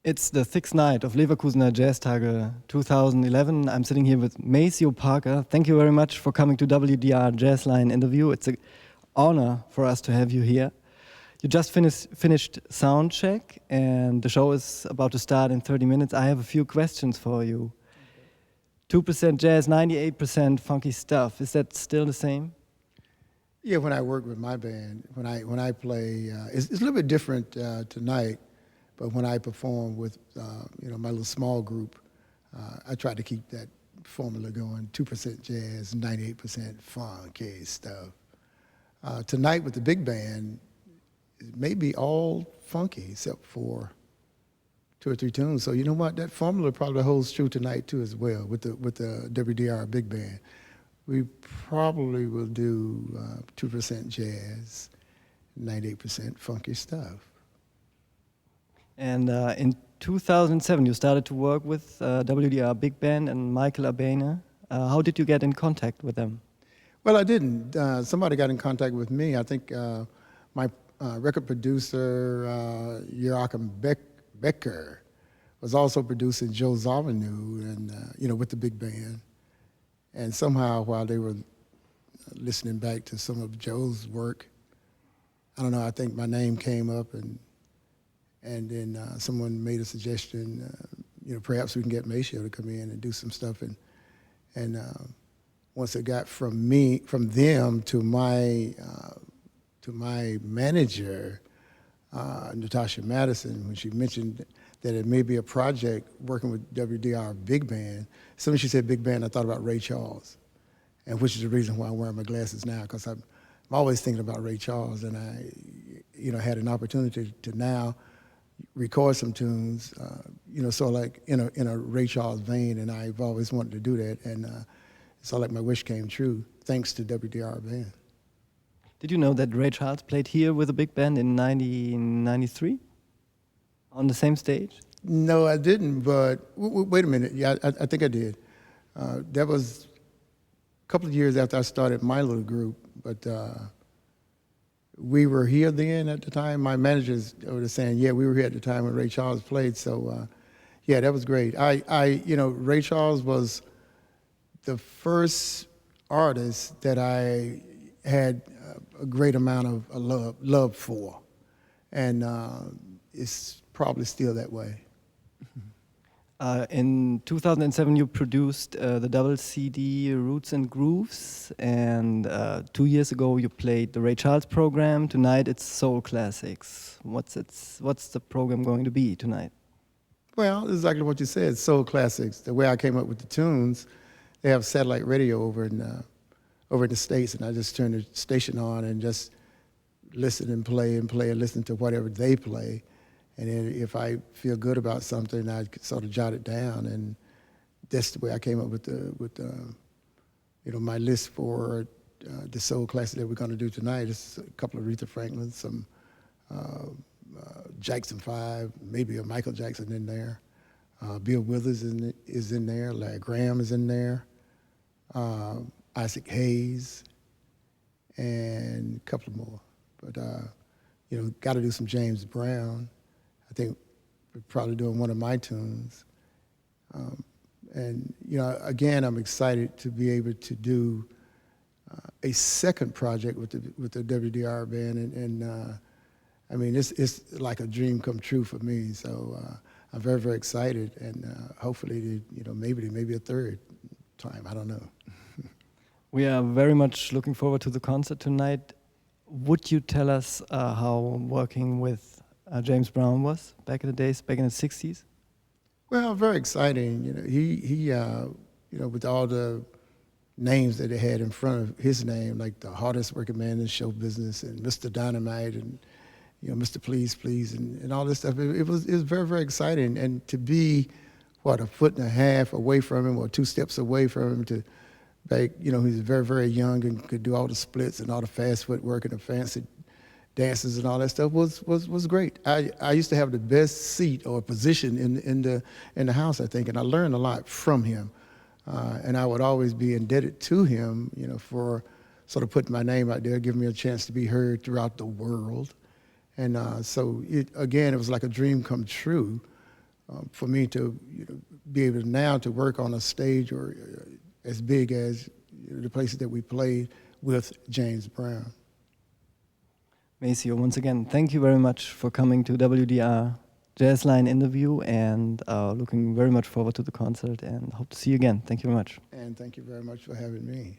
It's the sixth night of Leverkusener Jazztage 2011. I'm sitting here with Maceo Parker. Thank you very much for coming to WDR Jazzline interview. It's an honor for us to have you here. You just finished sound check, and the show is about to start in 30 minutes. I have a few questions for you. 2% jazz, 98% funky stuff. Is that still the same? Yeah, when I work with my band, when I play, it's a little bit different tonight. But when I perform with my little small group, I try to keep that formula going: 2% jazz, 98% funky stuff. Tonight with the big band, it may be all funky except for 2 or 3 tunes. So you know what? That formula probably holds true tonight too as well with the WDR big band. We probably will do 2% jazz, 98% funky stuff. And in 2007, you started to work with WDR Big Band and Michael Abene. How did you get in contact with them? Well, I didn't. Somebody got in contact with me. I think my record producer, Joachim Becker, was also producing Joe Zawinul and with the big band. And somehow, while they were listening back to some of Joe's work, I don't know, I think my name came up, and then someone made a suggestion, perhaps we can get Maceo to come in and do some stuff. And once it got from them to my manager, Natasha Madison, when she mentioned that it may be a project working with WDR Big Band, as soon as she said Big Band, I thought about Ray Charles, and which is the reason why I'm wearing my glasses now, because I'm always thinking about Ray Charles, and I had an opportunity to now record some tunes, so like in a Ray Charles vein, and I've always wanted to do that, and it's all like my wish came true, thanks to WDR Band. Did you know that Ray Charles played here with a big band in 1993 on the same stage? No, I didn't, but wait a minute. Yeah, I think I did. That was a couple of years after I started my little group, but we were here then at the time. My managers were saying, yeah, we were here at the time when Ray Charles played. So, yeah, that was great. Ray Charles was the first artist that I had a great amount of love for, and it's probably still that way. In 2007, you produced the double CD Roots and Grooves, and 2 years ago you played the Ray Charles program. Tonight it's Soul Classics. What's the program going to be tonight? Well, exactly what you said, Soul Classics. The way I came up with the tunes, they have satellite radio over in the States, and I just turn the station on and just listen and play and listen to whatever they play. And then if I feel good about something, I sort of jot it down, and that's the way I came up with my list for the soul classic that we're going to do tonight. It's a couple of Aretha Franklin, some Jackson 5, maybe a Michael Jackson in there. Bill Withers is in there. Larry Graham is in there. Isaac Hayes, and a couple more. But got to do some James Brown. I think we're probably doing one of my tunes. And again, I'm excited to be able to do a second project with the WDR band, and I mean it's like a dream come true for me. So I'm very, very excited, and hopefully maybe a third time. I don't know. We are very much looking forward to the concert tonight. Would you tell us how working with James Brown was back in the days, back in the 60s? Well, very exciting. He with all the names that they had in front of his name, like the hardest working man in show business, and Mr. Dynamite, and Mr. Please Please, and all this stuff. It was very, very exciting, and to be a foot and a half away from him, or 2 steps away from him, to back, he's very, very young and could do all the splits and all the fast footwork and the fancy dances and all that stuff was great. I used to have the best seat or position in the house, I think, and I learned a lot from him. And I would always be indebted to him, for sort of putting my name out there, giving me a chance to be heard throughout the world. And so it was like a dream come true for me to be able now to work on a stage or as big as the places that we played with James Brown. Maceo, once again, thank you very much for coming to WDR Jazzline interview, and looking very much forward to the concert and hope to see you again. Thank you very much. And thank you very much for having me.